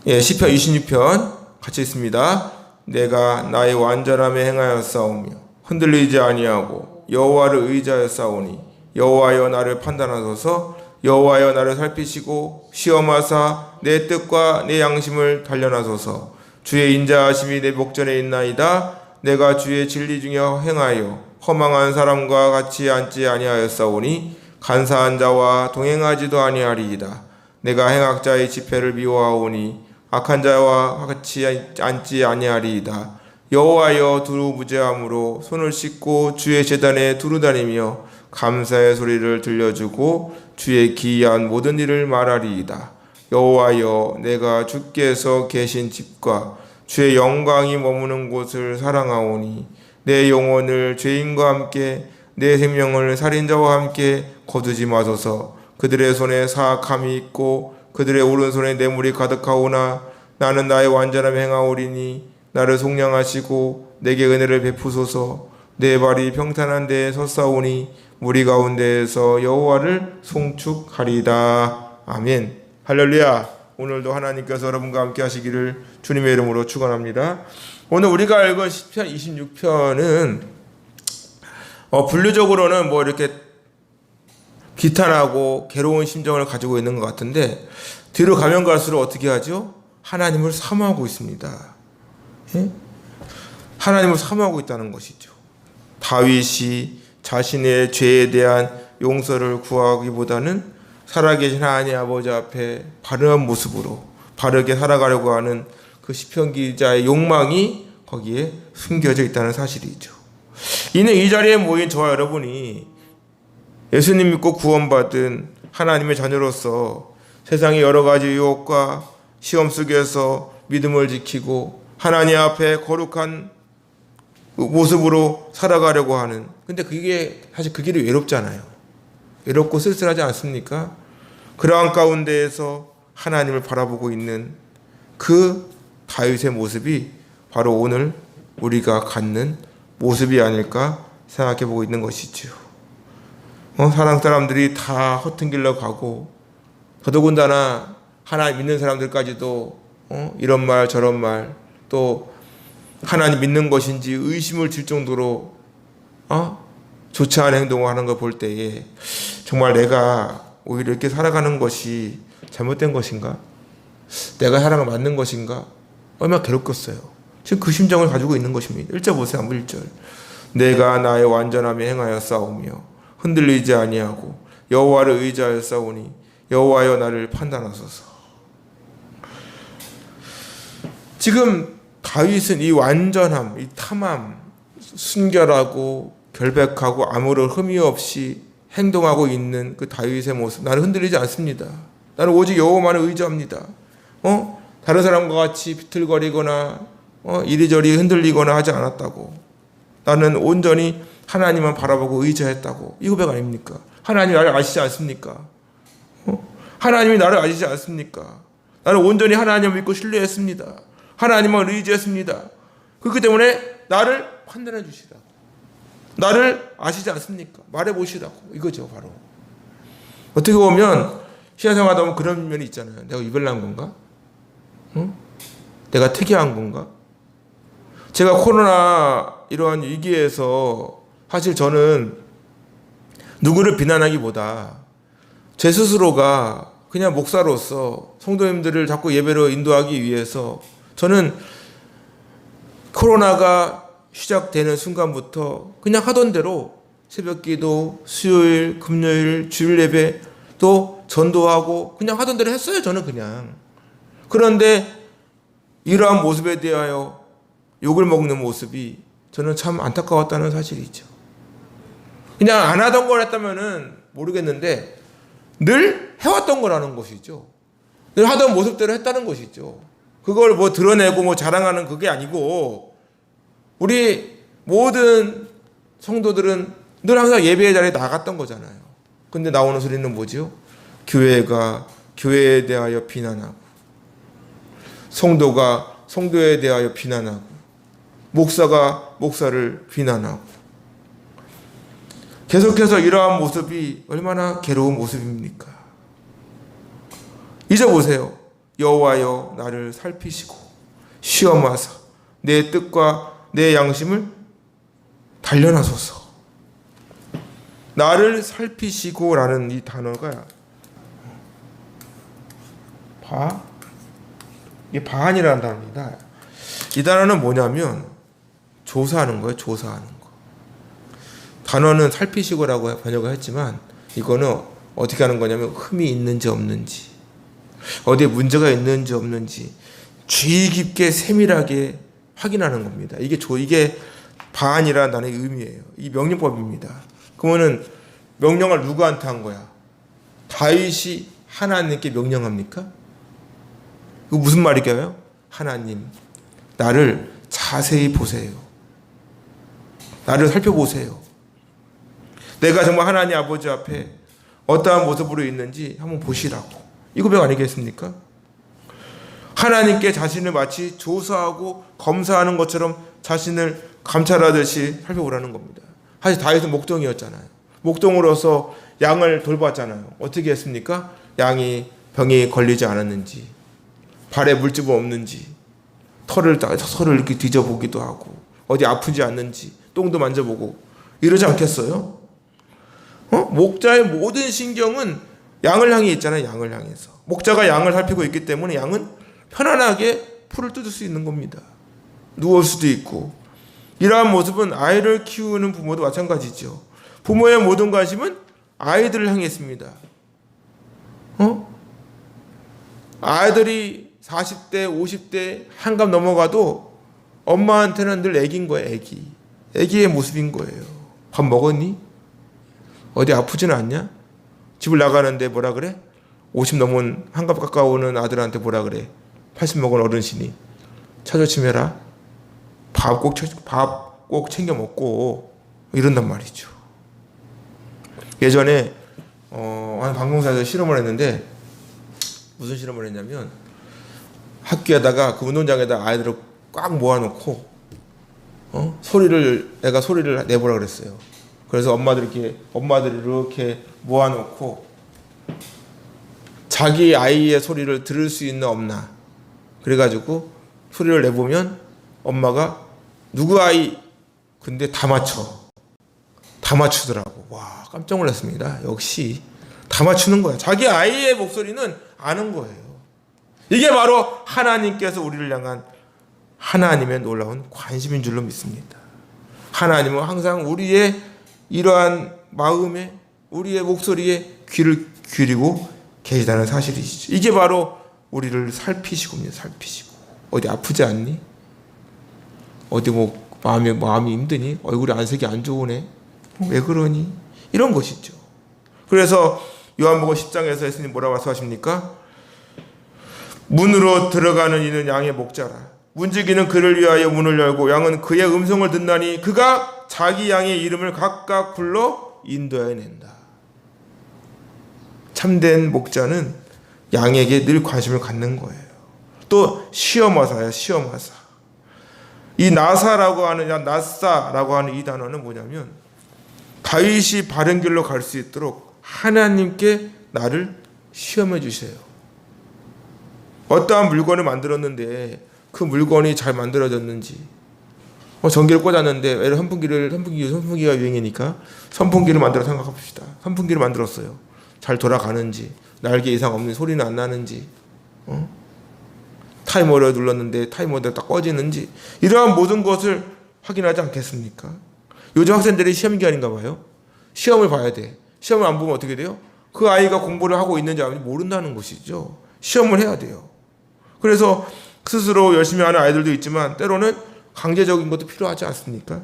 시편 26편 같이 있습니다. 내가 나의 완전함에 행하였사오며 흔들리지 아니하고 여호와를 의지하였사오니 여호와여 나를 판단하소서. 여호와여 나를 살피시고 시험하사 내 뜻과 내 양심을 단련하소서. 주의 인자하심이 내 목전에 있나이다. 내가 주의 진리 중에 행하여 허망한 사람과 같이 앉지 아니하였사오니 간사한 자와 동행하지도 아니하리이다. 내가 행악자의 집회를 미워하오니 악한 자와 같이 앉지 아니하리이다. 여호와여 두루무죄함으로 손을 씻고 주의 제단에 두루다니며 감사의 소리를 들려주고 주의 기이한 모든 일을 말하리이다. 여호와여 내가 주께서 계신 집과 주의 영광이 머무는 곳을 사랑하오니 내 영혼을 죄인과 함께 내 생명을 살인자와 함께 거두지 마소서. 그들의 손에 사악함이 있고 그들의 오른손에 뇌물이 가득하오나 나는 나의 완전함에 행하오리니 나를 속량하시고 내게 은혜를 베푸소서. 내 발이 평탄한 데에 섰사오니 무리 가운데에서 여호와를 송축하리이다. 아멘. 할렐루야. 오늘도 하나님께서 여러분과 함께 하시기를 주님의 이름으로 축원합니다. 오늘 우리가 읽은 시편 26편은 분류적으로는 이렇게 비탄하고 괴로운 심정을 가지고 있는 것 같은데 뒤로 가면 갈수록 어떻게 하죠? 하나님을 사모하고 있습니다. 예? 하나님을 사모하고 있다는 것이죠. 다윗이 자신의 죄에 대한 용서를 구하기보다는 살아계신 하나님 아버지 앞에 바른 모습으로 바르게 살아가려고 하는 그 시편 기자의 욕망이 거기에 숨겨져 있다는 사실이죠. 이는 이 자리에 모인 저와 여러분이 예수님 믿고 구원받은 하나님의 자녀로서 세상의 여러 가지 유혹과 시험 속에서 믿음을 지키고 하나님 앞에 거룩한 모습으로 살아가려고 하는, 근데 그게 사실 그 길이 외롭잖아요. 외롭고 쓸쓸하지 않습니까? 그러한 가운데에서 하나님을 바라보고 있는 그 다윗의 모습이 바로 오늘 우리가 갖는 모습이 아닐까 생각해 보고 있는 것이죠. 사랑 사람들이 다 허튼 길로 가고 더더군다나 하나님 믿는 사람들까지도 이런 말 저런 말 또 하나님 믿는 것인지 의심을 질 정도로 좋지 않은 행동을 하는 걸 볼 때에 정말 내가 오히려 이렇게 살아가는 것이 잘못된 것인가? 내가 살아가 맞는 것인가? 얼마나 괴롭겠어요. 지금 그 심정을 가지고 있는 것입니다. 1절 보세요. 한번 1절. 내가 나의 완전함에 행하여 싸우며 흔들리지 아니하고 여호와를 의지하여 싸우니 여호와여 나를 판단하소서. 지금 다윗은 이 완전함, 이 탐함, 순결하고 결백하고 아무런 흠이 없이 행동하고 있는 그 다윗의 모습, 나는 흔들리지 않습니다. 나는 오직 여호와만을 의지합니다. 다른 사람과 같이 비틀거리거나 이리저리 흔들리거나 하지 않았다고. 나는 온전히 하나님만 바라보고 의지했다고. 이 고백 아닙니까? 하나님이 나를 아시지 않습니까? 하나님이 나를 아시지 않습니까? 나는 온전히 하나님을 믿고 신뢰했습니다. 하나님을 의지했습니다. 그렇기 때문에 나를 판단해 주시라고. 나를 아시지 않습니까? 말해 보시라고. 이거죠, 바로. 어떻게 보면 신앙생활하다 보면 그런 면이 있잖아요. 내가 유별난 건가? 내가 특이한 건가? 제가 코로나 이러한 위기에서 사실 저는 누구를 비난하기보다 제 스스로가 그냥 목사로서 성도님들을 자꾸 예배로 인도하기 위해서 저는 코로나가 시작되는 순간부터 그냥 하던 대로 새벽기도, 수요일, 금요일, 주일 예배 또 전도하고 그냥 하던 대로 했어요. 저는 그냥. 그런데 이러한 모습에 대하여 욕을 먹는 모습이 저는 참 안타까웠다는 사실이죠. 그냥 안 하던 걸 했다면은 모르겠는데 늘 해왔던 거라는 것이죠. 늘 하던 모습대로 했다는 것이죠. 그걸 드러내고 자랑하는 그게 아니고 우리 모든 성도들은 늘 항상 예배의 자리에 나갔던 거잖아요. 근데 나오는 소리는 뭐지요? 교회가 교회에 대하여 비난하고 성도가 성도에 대하여 비난하고 목사가 목사를 비난하고 계속해서 이러한 모습이 얼마나 괴로운 모습입니까? 잊어보세요. 여호와여 나를 살피시고 시험하사 내 뜻과 내 양심을 단련하소서. 나를 살피시고라는 이 단어가 이게 바한이라는 단어입니다. 이 단어는 뭐냐면 조사하는 거예요. 조사하는 거. 단어는 살피시고라고 번역을 했지만 이거는 어떻게 하는 거냐면 흠이 있는지 없는지, 어디에 문제가 있는지 없는지 주의 깊게 세밀하게 확인하는 겁니다. 이게 바한이라는 단어의 의미예요. 이 명령법입니다. 그러면은 명령을 누구한테 한 거야? 다윗이 하나님께 명령합니까? 이거 무슨 말이게요? 하나님, 나를 자세히 보세요. 나를 살펴보세요. 내가 정말 하나님 아버지 앞에 어떠한 모습으로 있는지 한번 보시라고. 이 고백 아니겠습니까? 하나님께 자신을 마치 조사하고 검사하는 것처럼 자신을 감찰하듯이 살펴보라는 겁니다. 사실 다윗은 목동이었잖아요. 목동으로서 양을 돌봤잖아요. 어떻게 했습니까? 양이 병이 걸리지 않았는지, 발에 물집은 없는지, 털을 이렇게 뒤져보기도 하고, 어디 아프지 않는지 똥도 만져보고 이러지 않겠어요? 목자의 모든 신경은 양을 향해 있잖아요. 양을 향해서 목자가 양을 살피고 있기 때문에 양은 편안하게 풀을 뜯을 수 있는 겁니다. 누울 수도 있고. 이러한 모습은 아이를 키우는 부모도 마찬가지죠. 부모의 모든 관심은 아이들을 향해 있습니다. 아이들이 40대, 50대 한갑 넘어가도 엄마한테는 늘 애기인 거예요. 애기의 모습인 거예요. 밥 먹었니? 어디 아프지는 않냐? 집을 나가는데 뭐라 그래? 50 넘은 한갑 가까우는 아들한테 뭐라 그래? 80 먹은 어르신이 차조침해라. 밥 꼭 챙겨 먹고 이런단 말이죠. 예전에 방송사에서 실험을 했는데 무슨 실험을 했냐면 학교에다가 그 운동장에다 아이들을 꽉 모아놓고 애가 소리를 내보라 그랬어요. 그래서 엄마들이 이렇게 모아놓고 자기 아이의 소리를 들을 수 있나 없나 그래가지고 소리를 내보면 엄마가 누구 아이 근데 다 맞추더라고. 와, 깜짝 놀랐습니다. 역시 다 맞추는 거야. 자기 아이의 목소리는 아는 거예요. 이게 바로 하나님께서 우리를 향한 하나님의 놀라운 관심인 줄로 믿습니다. 하나님은 항상 우리의 이러한 마음에, 우리의 목소리에 귀를 기울이고 계시다는 사실이시죠. 이게 바로 우리를 살피시고입니다. 살피시고. 어디 아프지 않니? 어디 마음이 힘드니? 얼굴이 안색이 안 좋으네? 왜 그러니? 이런 것이죠. 그래서 요한복음 10장에서 예수님 뭐라고 말씀하십니까? 문으로 들어가는 이는 양의 목자라. 문지기는 그를 위하여 문을 열고 양은 그의 음성을 듣나니 그가 자기 양의 이름을 각각 불러 인도하여 낸다. 참된 목자는 양에게 늘 관심을 갖는 거예요. 또 시험하사야, 시험하사. 이 나사라고 하는 이 단어는 뭐냐면 다윗이 바른 길로 갈 수 있도록 하나님께 나를 시험해 주세요. 어떠한 물건을 만들었는데 그 물건이 잘 만들어졌는지, 전기를 꽂았는데 왜 선풍기가 유행이니까 선풍기를 만들어 생각해봅시다. 선풍기를 만들었어요. 잘 돌아가는지, 날개 이상 없는 소리는 안 나는지, 타이머를 눌렀는데 타이머대로 딱 꺼지는지, 이러한 모든 것을 확인하지 않겠습니까? 요즘 학생들이 시험 기간인가 봐요. 시험을 봐야 돼. 시험을 안 보면 어떻게 돼요? 그 아이가 공부를 하고 있는지 안 하는지 모른다는 것이죠. 시험을 해야 돼요. 그래서 스스로 열심히 하는 아이들도 있지만 때로는 강제적인 것도 필요하지 않습니까?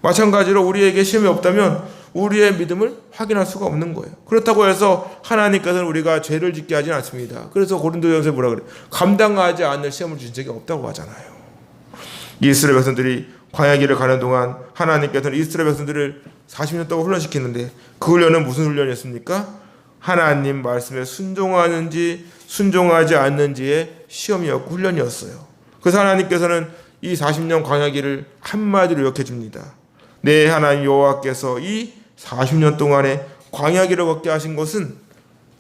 마찬가지로 우리에게 시험이 없다면 우리의 믿음을 확인할 수가 없는 거예요. 그렇다고 해서 하나님께서는 우리가 죄를 짓게 하지는 않습니다. 그래서 고린도전서에 뭐라 그래요? 감당하지 않을 시험을 주신 적이 없다고 하잖아요. 이스라엘 백성들이 광야길을 가는 동안 하나님께서는 이스라엘 백성들을 40년 동안 훈련시키는데 그 훈련은 무슨 훈련이었습니까? 하나님 말씀에 순종하는지 순종하지 않는지의 시험이었고 훈련이었어요. 그래서 하나님께서는 이 40년 광야길을 한마디로 요약해 줍니다. 내 하나님 여호와께서 이 40년 동안에 광야길을 걷게 하신 것은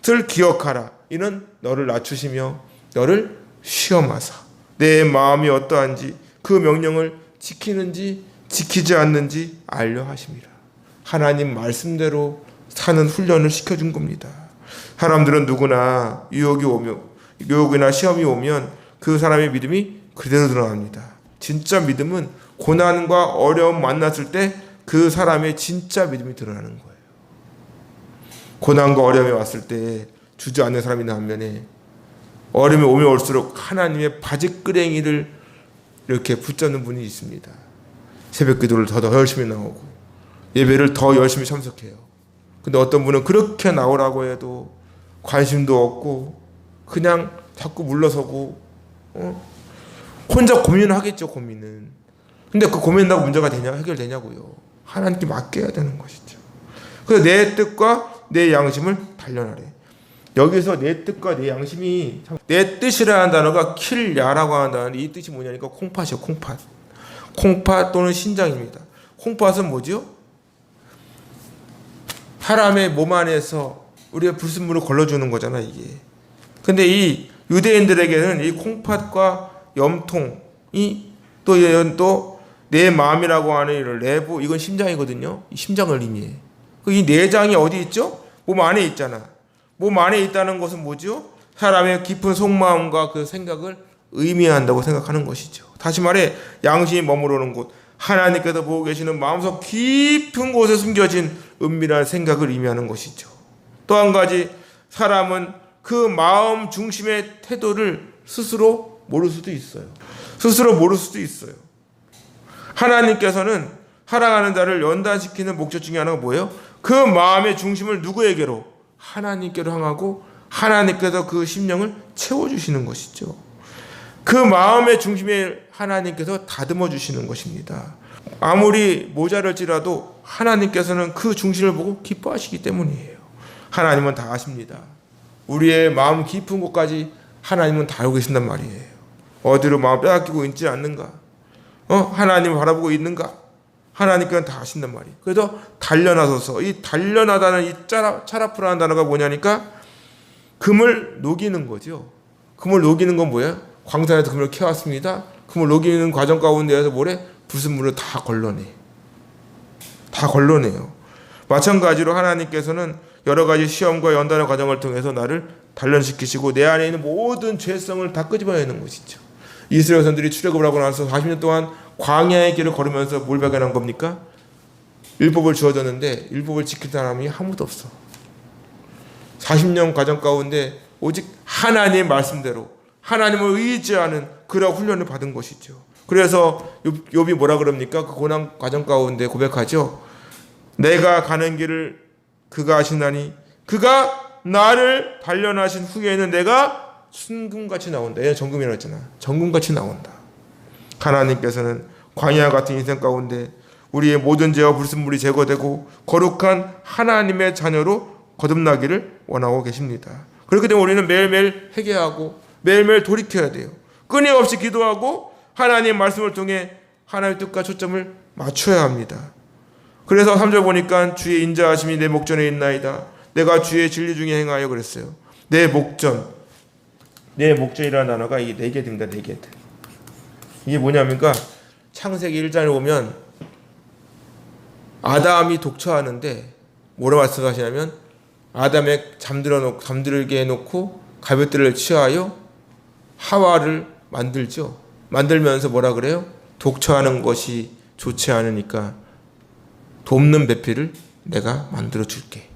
들 기억하라. 이는 너를 낮추시며 너를 시험하사 내 마음이 어떠한지 그 명령을 지키는지 지키지 않는지 알려 하심이라. 하나님 말씀대로 사는 훈련을 시켜준 겁니다. 사람들은 누구나 유혹이나 시험이 오면 그 사람의 믿음이 그대로 드러납니다. 진짜 믿음은 고난과 어려움 만났을 때 그 사람의 진짜 믿음이 드러나는 거예요. 고난과 어려움이 왔을 때 주저앉는 사람이 있는 반면에 어려움이 오면 올수록 하나님의 바짓끄랭이를 이렇게 붙잡는 분이 있습니다. 새벽 기도를 더 열심히 나오고 예배를 더 열심히 참석해요. 근데 어떤 분은 그렇게 나오라고 해도 관심도 없고 그냥 자꾸 물러서고 혼자 고민을 하겠죠. 고민은. 근데 그 고민한다고 문제가 해결되냐고요. 하나님께 맡겨야 되는 것이죠. 그래서 내 뜻과 내 양심을 단련하래. 여기서 내 뜻과 내 양심이, 내 뜻이라는 단어가 킬야라고 하는 단어, 이 뜻이 뭐냐니까 콩팥이요. 콩팥 또는 신장입니다. 콩팥은 뭐죠? 사람의 몸 안에서 우리가 불순물을 걸러주는 거잖아 이게. 근데 이 유대인들에게는 이 콩팥과 염통이 또 내 마음이라고 하는 이 내부, 이건 심장이거든요. 이 심장을 의미해. 이 내장이 어디 있죠? 몸 안에 있잖아. 몸 안에 있다는 것은 뭐죠? 사람의 깊은 속마음과 그 생각을 의미한다고 생각하는 것이죠. 다시 말해 양심이 머무르는 곳, 하나님께서 보고 계시는 마음속 깊은 곳에 숨겨진 은밀한 생각을 의미하는 것이죠. 또 한 가지, 사람은 그 마음 중심의 태도를 스스로 모를 수도 있어요. 하나님께서는 사랑하는 자를 연단시키는 목적 중에 하나가 뭐예요? 그 마음의 중심을 누구에게로? 하나님께로 향하고 하나님께서 그 심령을 채워주시는 것이죠. 그 마음의 중심에 하나님께서 다듬어 주시는 것입니다. 아무리 모자랄지라도 하나님께서는 그 중심을 보고 기뻐하시기 때문이에요. 하나님은 다 아십니다. 우리의 마음 깊은 곳까지 하나님은 다 알고 계신단 말이에요. 어디로 마음 빼앗기고 있지 않는가? 하나님을 바라보고 있는가? 하나님께는 다 아신단 말이에요. 그래서 단련하소서. 이 단련하다는 이 차라프라는 단어가 뭐냐니까 금을 녹이는 거죠. 금을 녹이는 건 뭐예요? 광산에서 금을 캐왔습니다. 금을 녹이는 과정 가운데에서 뭐래? 불순물을 다 걸러내요. 마찬가지로 하나님께서는 여러 가지 시험과 연단의 과정을 통해서 나를 단련시키시고 내 안에 있는 모든 죄성을 다 끄집어내는 것이죠. 이스라엘 선들이 출애굽을 하고 나서 40년 동안 광야의 길을 걸으면서 뭘 발견한 겁니까? 율법을 주어졌는데 율법을 지킬 사람이 아무도 없어. 40년 과정 가운데 오직 하나님의 말씀대로 하나님을 의지하는 그런 훈련을 받은 것이죠. 그래서 욥이 뭐라 그럽니까? 그 고난 과정 가운데 고백하죠. 내가 가는 길을 그가 아시나니 그가 나를 단련하신 후에는 내가 순금같이 나온다. 얘는 정금이라고 했잖아. 정금같이 나온다. 하나님께서는 광야 같은 인생 가운데 우리의 모든 죄와 불순물이 제거되고 거룩한 하나님의 자녀로 거듭나기를 원하고 계십니다. 그렇기 때문에 우리는 매일매일 회개하고 매일매일 돌이켜야 돼요. 끊임없이 기도하고 하나님의 말씀을 통해 하나님의 뜻과 초점을 맞춰야 합니다. 그래서 3절 보니까 주의 인자하심이 내 목전에 있나이다. 내가 주의 진리 중에 행하여 그랬어요. 내 목전이라는 단어가 이게 4개 됩니다. 4개. 이게 뭐냐면가 창세기 1장에 보면 아담이 독처하는데 뭐라 말씀하시냐면 아담에 잠들게 해놓고 가둣들을 취하여 하와를 만들죠. 만들면서 뭐라 그래요? 독처하는 것이 좋지 않으니까 돕는 배필을 내가 만들어 줄게.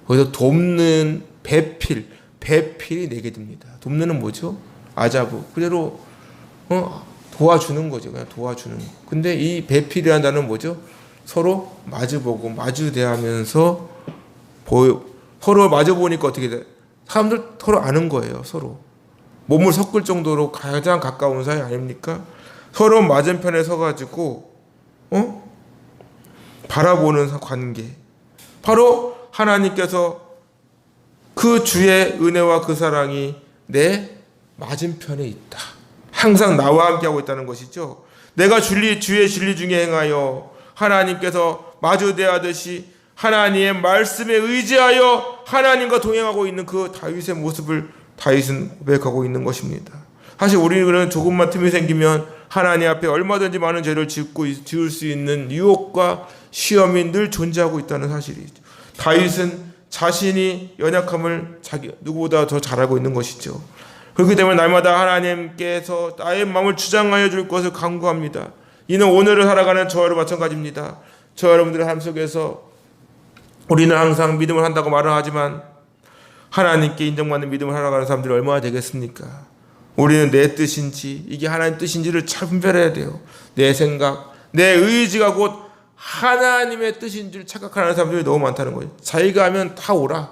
거기서 돕는 배필이 4개 됩니다. 돕는은 뭐죠? 아자부. 그대로 도와주는 거죠. 그냥 도와주는 거. 근데 이 배필이라는 단어는 뭐죠? 서로 마주보고 마주대하면서 서로 마주보니까 어떻게 돼? 사람들 서로 아는 거예요. 서로 몸을 섞을 정도로 가장 가까운 사이 아닙니까? 서로 맞은편에 서가지고 바라보는 관계. 바로 하나님께서 그 주의 은혜와 그 사랑이 내 맞은편에 있다. 항상 나와 함께하고 있다는 것이죠. 내가 주의 진리 중에 행하여 하나님께서 마주대하듯이 하나님의 말씀에 의지하여 하나님과 동행하고 있는 그 다윗의 모습을 다윗은 고백하고 있는 것입니다. 사실 우리는 조금만 틈이 생기면 하나님 앞에 얼마든지 많은 죄를 지을 수 있는 유혹과 시험이 늘 존재하고 있다는 사실이죠. 다윗은 자신이 연약함을 누구보다 더 잘 알고 있는 것이죠. 그렇기 때문에 날마다 하나님께서 나의 마음을 주장하여 줄 것을 간구합니다. 이는 오늘을 살아가는 저와 마찬가지입니다. 저 여러분들의 삶 속에서 우리는 항상 믿음을 한다고 말을 하지만 하나님께 인정받는 믿음을 살아가는 사람들이 얼마나 되겠습니까? 우리는 내 뜻인지 이게 하나님 뜻인지를 잘 분별해야 돼요. 내 생각, 내 의지가 곧 하나님의 뜻인 줄 착각하는 사람들이 너무 많다는 거예요. 자기가 하면 다 옳아.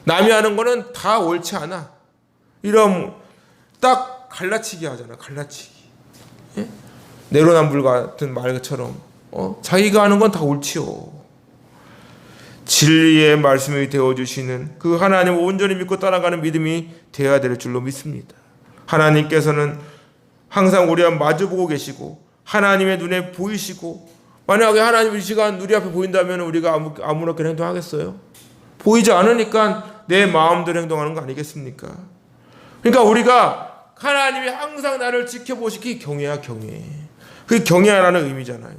남이 하는 거는 다 옳지 않아. 이런 딱 갈라치기 하잖아. 갈라치기. 예? 내로남불 같은 말처럼 자기가 하는 건 다 옳지요. 진리의 말씀이 되어주시는 그 하나님을 온전히 믿고 따라가는 믿음이 되어야 될 줄로 믿습니다. 하나님께서는 항상 우리와 마주보고 계시고 하나님의 눈에 보이시고, 만약에 하나님의 시간 우리 앞에 보인다면 우리가 아무렇게 행동하겠어요? 보이지 않으니까 내 마음대로 행동하는 거 아니겠습니까? 그러니까 우리가 하나님이 항상 나를 지켜보시기 경외야, 경외. 그게 경외하라는 의미잖아요.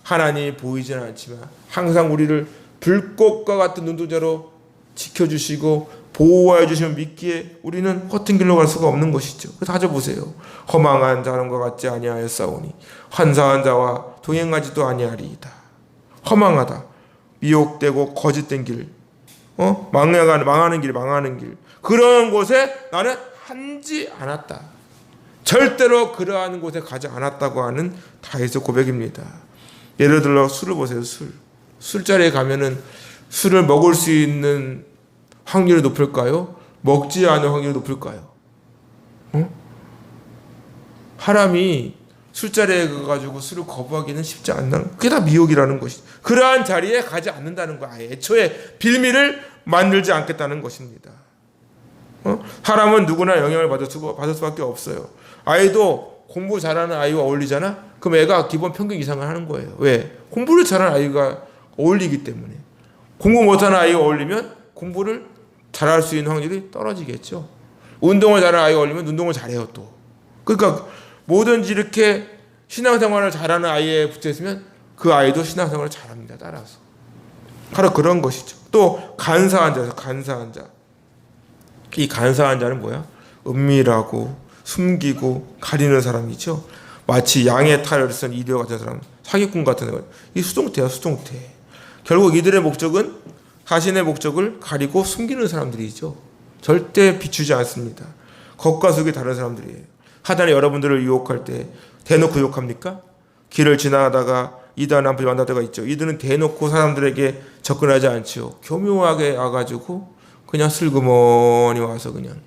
하나님이 보이지는 않지만 항상 우리를 불꽃과 같은 눈동자로 지켜주시고 보호하여 주시면 믿기에 우리는 허튼 길로 갈 수가 없는 것이죠. 다져보세요. 허망한 자는과 같지 아니하였사오니 환사한 자와 동행하지도 아니하리이다. 허망하다, 미혹되고 거짓된 길, 망하는 길, 그런 곳에 나는 앉지 않았다. 절대로 그러한 곳에 가지 않았다고 하는 다윗의 고백입니다. 예를 들어 술을 보세요. 술자리에 가면은 술을 먹을 수 있는 확률이 높을까요? 먹지 않을 확률이 높을까요? 사람이 술자리에 가가지고 술을 거부하기는 쉽지 않나? 그게 다 미혹이라는 것이죠. 그러한 자리에 가지 않는다는 거야. 애초에 빌미를 만들지 않겠다는 것입니다. 사람은 누구나 영향을 받을 수밖에 없어요. 아이도 공부 잘하는 아이와 어울리잖아? 그럼 애가 기본 평균 이상을 하는 거예요. 왜? 공부를 잘하는 아이가 어울리기 때문에. 공부 못하는 아이가 어울리면 공부를 잘할 수 있는 확률이 떨어지겠죠. 운동을 잘하는 아이가 어울리면 운동을 잘해요 또. 그러니까 뭐든지 이렇게 신앙생활을 잘하는 아이에 붙어있으면 그 아이도 신앙생활을 잘합니다. 따라서. 바로 그런 것이죠. 또 간사한 자. 이 간사한 자는 뭐야? 은밀하고 숨기고 가리는 사람이죠. 마치 양의 탈을 쓴 이리와 같은 사람, 사기꾼 같은 사람. 이 수동태야, 수동태. 결국 이들의 목적은 자신의 목적을 가리고 숨기는 사람들이죠. 절대 비추지 않습니다. 겉과 속이 다른 사람들이에요. 사단이 여러분들을 유혹할 때 대놓고 유혹합니까? 길을 지나가다가 이단 한번 만날 때가 있죠. 이들은 대놓고 사람들에게 접근하지 않죠. 교묘하게 와가지고 그냥 슬그머니 와서 그냥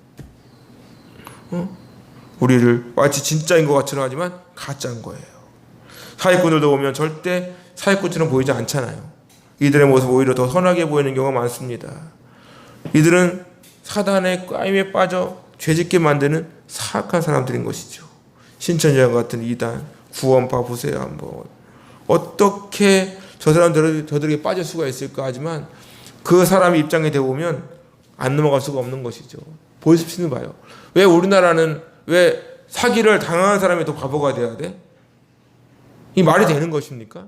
우리를 마치 진짜인 것 같처럼 하지만 가짜인 거예요. 사기꾼들도 보면 절대 사기꾼처럼 보이지 않잖아요. 이들의 모습 오히려 더 선하게 보이는 경우가 많습니다. 이들은 사단의 까임에 빠져 죄짓게 만드는 사악한 사람들인 것이죠. 신천지와 같은 이단, 구원파 보세요 한번. 어떻게 저들에게 빠질 수가 있을까 하지만 그 사람의 입장에 대보면 안 넘어갈 수가 없는 것이죠. 보십시오 봐요. 왜 우리나라는 왜 사기를 당하는 사람이 더 바보가 돼야 돼? 이 말이 되는 것입니까?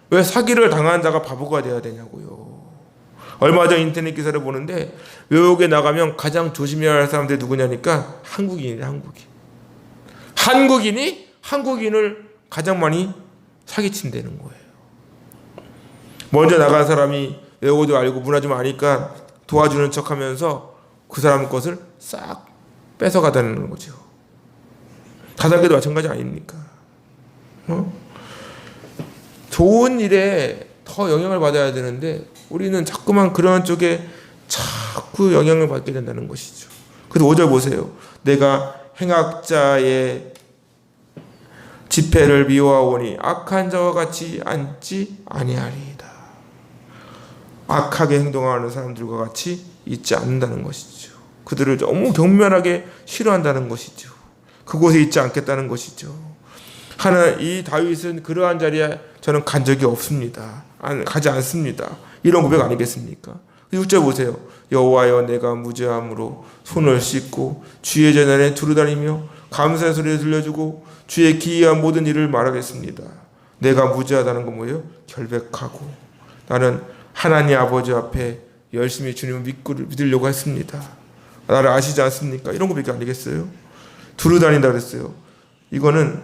왜 사기를 당한 자가 바보가 돼야 되냐고요. 얼마 전 인터넷 기사를 보는데 외국에 나가면 가장 조심해야 할 사람들이 누구냐니까 한국인이래. 한국인이 한국인을 가장 많이 사기친다는 거예요. 먼저 나간 사람이 외국어도 알고 문화 좀 아니까 도와주는 척하면서 그 사람 것을 싹 뺏어가다는 거죠. 다단계도 마찬가지 아닙니까? 좋은 일에 더 영향을 받아야 되는데 우리는 자꾸만 그런 쪽에 자꾸 영향을 받게 된다는 것이죠. 그래서 5절 보세요. 내가 행악자의 집회를 미워하오니 악한 자와 같이 앉지 아니하리이다. 악하게 행동하는 사람들과 같이 있지 않는다는 것이죠. 그들을 너무 경멸하게 싫어한다는 것이죠. 그곳에 있지 않겠다는 것이죠. 이 다윗은 그러한 자리에 저는 간 적이 없습니다. 가지 않습니다. 이런 고백 아니겠습니까? 6절 보세요. 여호와여 내가 무죄함으로 손을 씻고 주의 재단에 두루다니며 감사의 소리를 들려주고 주의 기이한 모든 일을 말하겠습니다. 내가 무죄하다는 건 뭐예요? 결백하고 나는 하나님 아버지 앞에 열심히 주님을 믿으려고 했습니다. 나를 아시지 않습니까? 이런 거밖에 안 되겠어요? 두루다닌다 그랬어요. 이거는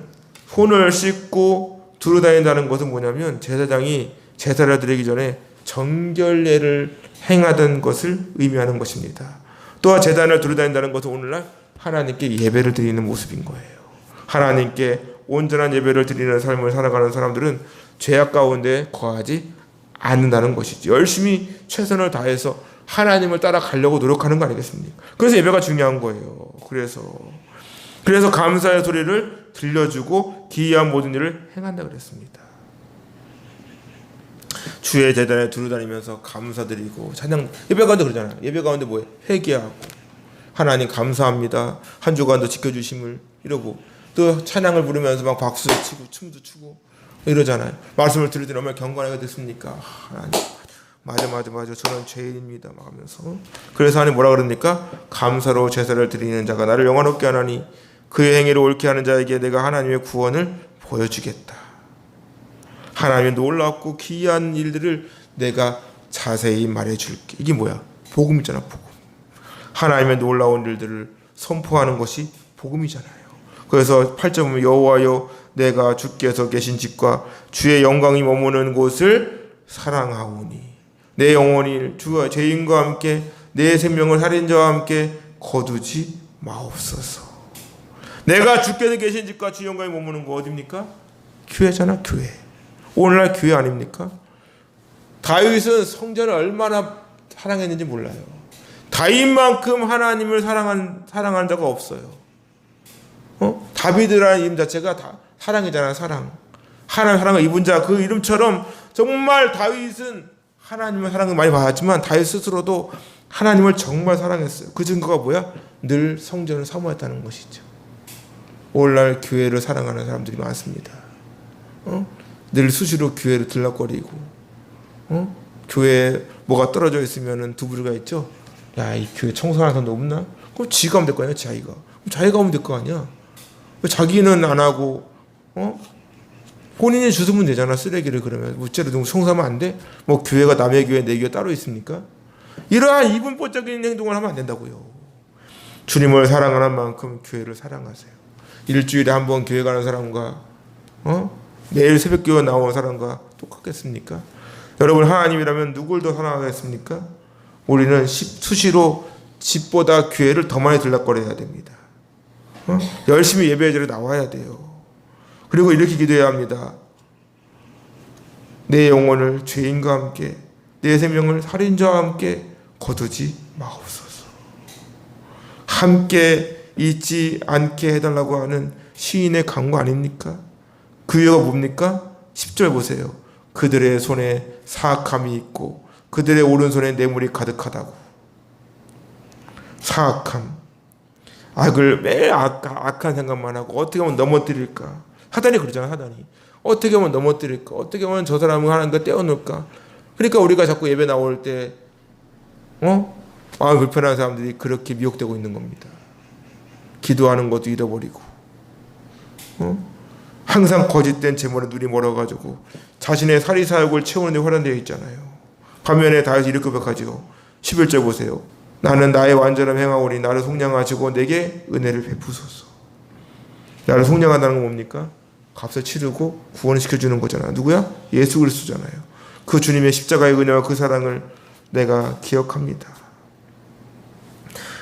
손을 씻고 두루다닌다는 것은 뭐냐면 제사장이 제사를 드리기 전에 정결례를 행하던 것을 의미하는 것입니다. 또한 제단을 두루다닌다는 것은 오늘날 하나님께 예배를 드리는 모습인 거예요. 하나님께 온전한 예배를 드리는 삶을 살아가는 사람들은 죄악 가운데 거하지 않는다는 것이지. 열심히 최선을 다해서 하나님을 따라가려고 노력하는 거 아니겠습니까? 그래서 예배가 중요한 거예요. 그래서 감사의 소리를 들려주고 기이한 모든 일을 행한다 그랬습니다. 주의 제단에 두루다니면서 감사드리고 찬양. 예배 가운데 그러잖아요. 예배 가운데 뭐예요? 회개하고 하나님 감사합니다. 한 주간도 지켜주심을 이러고 또 찬양을 부르면서 막 박수 치고 춤도 추고 이러잖아요. 말씀을 들을 때 얼마나 경건하게 됐습니까? 하나님 맞아 저는 죄인입니다 막 하면서. 그래서 하나님 뭐라 그럽니까? 감사로 제사를 드리는 자가 나를 영화롭게 하나니 그의 행위를 옳게 하는 자에게 내가 하나님의 구원을 보여주겠다. 하나님의 놀랍고 기이한 일들을 내가 자세히 말해줄게. 이게 뭐야? 복음이잖아. 복음. 하나님의 놀라운 일들을 선포하는 것이 복음이잖아요. 그래서 8절 보면 여호와여 내가 주께서 계신 집과 주의 영광이 머무는 곳을 사랑하오니 내 영혼이 주와 죄인과 함께 내 생명을 살인자와 함께 거두지 마옵소서. 내가 주께서 계신 집과 주의 영광이 머무는 곳 어디입니까? 교회잖아. 교회. 오늘날 교회 아닙니까? 다윗은 성전을 얼마나 사랑했는지 몰라요. 다윗만큼 하나님을 사랑한 자가 없어요. 다비드라는 이름 자체가 다 사랑이잖아요. 사랑. 하나님 사랑을 입은 자 그 이름처럼 정말 다윗은 하나님의 사랑을 많이 받았지만 다윗 스스로도 하나님을 정말 사랑했어요. 그 증거가 뭐야? 늘 성전을 사모했다는 것이죠. 오늘날 교회를 사랑하는 사람들이 많습니다. 늘 수시로 교회를 들락거리고 교회에 뭐가 떨어져 있으면 두부리가 있죠. 야, 이 교회 청소하는 사람도 없나? 그럼 지가 하면 될 거 아니야. 자기가 하면 될 거 아니야. 왜 자기는 안 하고 본인이 주우면 되잖아. 쓰레기를. 그러면 우째로 누구 청소하면 안 돼? 뭐 교회가 남의 교회 내 교회 따로 있습니까? 이러한 이분법적인 행동을 하면 안 된다고요. 주님을 사랑하는 만큼 교회를 사랑하세요. 일주일에 한 번 교회 가는 사람과 매일 새벽교회 나오는 사람과 똑같겠습니까? 여러분 하나님이라면 누굴 더 사랑하겠습니까? 우리는 수시로 집보다 교회를 더 많이 들락거려야 됩니다. 열심히 예배 자리에 나와야 돼요. 그리고 이렇게 기도해야 합니다. 내 영혼을 죄인과 함께 내 생명을 살인자와 함께 거두지 마옵소서. 함께 잊지 않게 해달라고 하는 시인의 간구 아닙니까? 그 이유가 뭡니까? 10절 보세요. 그들의 손에 사악함이 있고 그들의 오른손에 뇌물이 가득하다고. 사악함. 악을 매일 악한 생각만 하고 어떻게 하면 넘어뜨릴까. 사단이 그러잖아. 사단이. 어떻게 하면 넘어뜨릴까. 어떻게 하면 저 사람을 하는 거 떼어놓을까. 그러니까 우리가 자꾸 예배 나올 때 마음이 불편한 사람들이 그렇게 미혹되고 있는 겁니다. 기도하는 것도 잃어버리고 항상 거짓된 제물에 눈이 멀어가지고 자신의 사리사욕을 채우는 데 활용되어 있잖아요. 반면에 다윗이 이렇게 고백하죠. 11절 보세요. 나는 나의 완전함 행하오니 나를 속량하시고 내게 은혜를 베푸소서. 나를 속량한다는 건 뭡니까? 값을 치르고 구원을 시켜주는 거잖아. 누구야? 예수 그리스도잖아요. 그 주님의 십자가의 은혜와 그 사랑을 내가 기억합니다.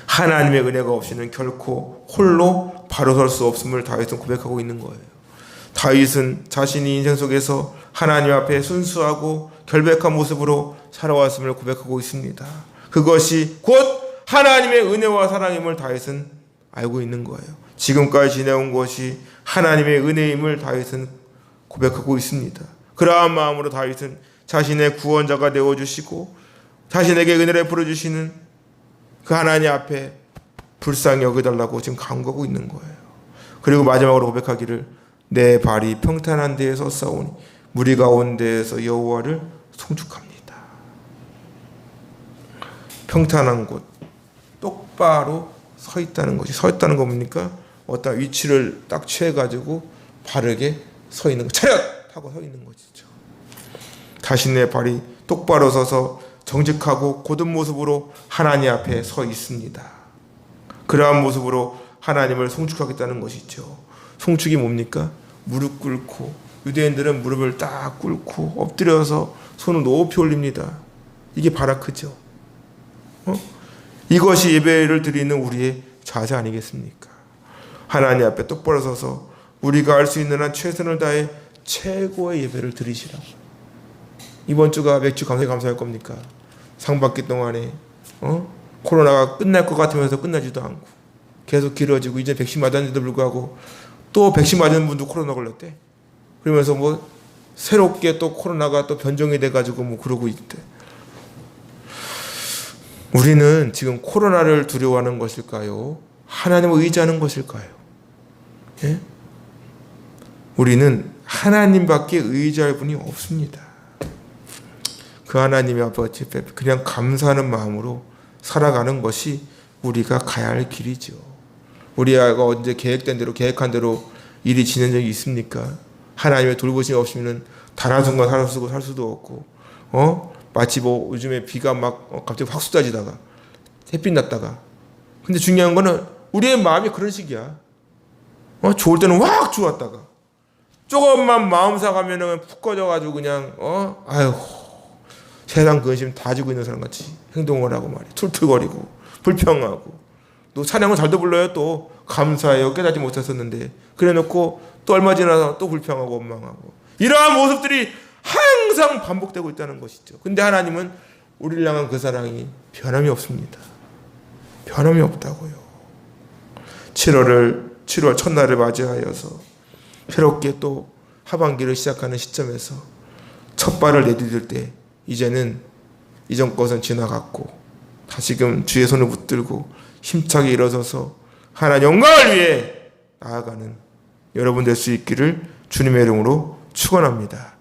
하나님의 은혜가 없이는 결코 홀로 바로 설 수 없음을 다윗은 고백하고 있는 거예요. 다윗은 자신이 인생 속에서 하나님 앞에 순수하고 결백한 모습으로 살아왔음을 고백하고 있습니다. 그것이 곧 하나님의 은혜와 사랑임을 다윗은 알고 있는 거예요. 지금까지 지내온 것이 하나님의 은혜임을 다윗은 고백하고 있습니다. 그러한 마음으로 다윗은 자신의 구원자가 되어주시고 자신에게 은혜를 베풀어주시는 그 하나님 앞에 불쌍히 여겨달라고 지금 간구하고 있는 거예요. 그리고 마지막으로 고백하기를 내 발이 평탄한 데에서 싸우니 무리가 온 데에서 여호와를 송축합니다. 평탄한 곳, 똑바로 서 있다는 것이, 서 있다는 거 뭡니까? 어떤 위치를 딱 취해가지고 바르게 서 있는 거, 차렷! 하고 서 있는 것이죠. 자신의 발이 똑바로 서서 정직하고 곧은 모습으로 하나님 앞에 서 있습니다. 그러한 모습으로 하나님을 송축하겠다는 것이죠. 송축이 뭡니까? 무릎 꿇고, 유대인들은 무릎을 딱 꿇고 엎드려서 손을 높이 올립니다. 이게 바라크죠. 이것이 예배를 드리는 우리의 자세 아니겠습니까? 하나님 앞에 똑바로 서서 우리가 할 수 있는 한 최선을 다해 최고의 예배를 드리시라고. 이번 주가 맥주 감사할 겁니까? 상반기 동안에 코로나가 끝날 것 같으면서 끝나지도 않고 계속 길어지고, 이제 백신 맞았는데도 불구하고 또 백신 맞은 분도 코로나 걸렸대. 그러면서 뭐 새롭게 또 코로나가 또 변종이 돼가지고 뭐 그러고 있대. 우리는 지금 코로나를 두려워하는 것일까요? 하나님을 의지하는 것일까요? 예? 우리는 하나님밖에 의지할 분이 없습니다. 그 하나님의 아버지 앞에 그냥 감사하는 마음으로 살아가는 것이 우리가 가야 할 길이죠. 우리가 언제 계획된 대로, 계획한 대로 일이 진행 적이 있습니까? 하나님의 돌보심이 없으면 단 한순간 살 수도 없고, 마치 뭐 요즘에 비가 막 갑자기 확 쏟아지다가 햇빛 났다가. 근데 중요한 거는 우리의 마음이 그런 식이야. 좋을 때는 확 좋았다가 조금만 마음 상하면은 푹 꺼져가지고 그냥 아유, 세상 근심 다 지고 있는 사람 같이 행동을 하고 말이야. 툴툴거리고 불평하고, 또 찬양을 잘도 불러요. 또 감사해요, 깨닫지 못했었는데. 그래놓고 또 얼마 지나서 또 불평하고 원망하고, 이러한 모습들이 항상 반복되고 있다는 것이죠. 근데 하나님은 우리를 향한 그 사랑이 변함이 없습니다. 변함이 없다고요. 7월 첫날을 맞이하여서 새롭게 또 하반기를 시작하는 시점에서 첫 발을 내디딜 때, 이제는 이전 것은 지나갔고 다시금 주의 손을 붙들고 힘차게 일어서서 하나님 영광을 위해 나아가는 여러분 될 수 있기를 주님의 이름으로 축원합니다.